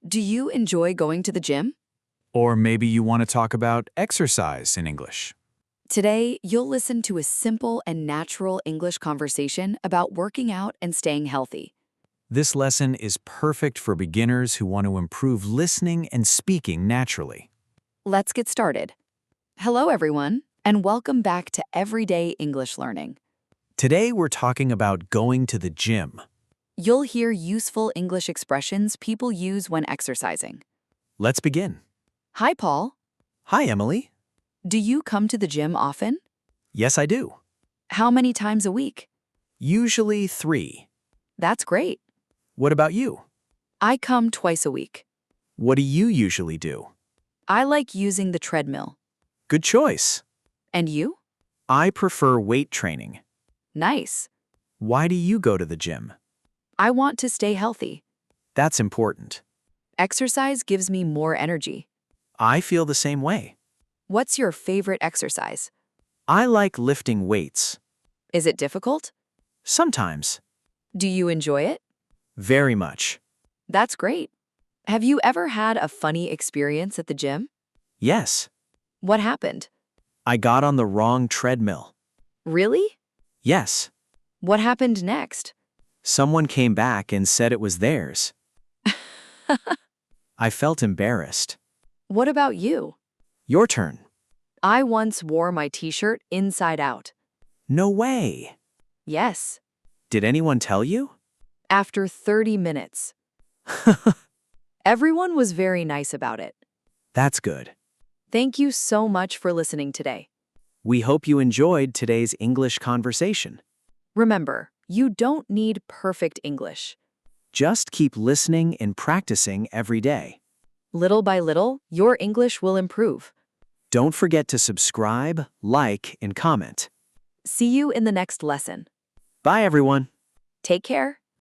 Do you enjoy going to the gym? Or maybe you want to talk about exercise in English. Today, you'll listen to a simple and natural English conversation about working out and staying healthy. This lesson is perfect for beginners who want to improve listening and speaking naturally. Let's get started. Hello, everyone, and welcome back to Everyday English Learning. Today we're talking about going to the gym. You'll hear useful English expressions people use when exercising. Let's begin. Hi, Paul. Hi, Emily. Do you come to the gym often? Yes, I do. How many times a week? Usually 3. That's great. What about you? I come twice a week. What do you usually do? I like using the treadmill. Good choice. And you? I prefer weight training. Nice. Why do you go to the gym? I want to stay healthy. That's important. Exercise gives me more energy. I feel the same way. What's your favorite exercise? I like lifting weights. Is it difficult? Sometimes. Do you enjoy it? Very much. That's great. Have you ever had a funny experience at the gym? Yes. What happened? I got on the wrong treadmill. Really? Yes. What happened next? Someone came back and said it was theirs. I felt embarrassed. What about you? Your turn. I once wore my t-shirt inside out. No way. Yes. Did anyone tell you? After 30 minutes. Everyone was very nice about it. That's good. Thank you so much for listening today. We hope you enjoyed today's English conversation. Remember, you don't need perfect English. Just keep listening and practicing every day. Little by little, your English will improve. Don't forget to subscribe, like, and comment. See you in the next lesson. Bye, everyone. Take care.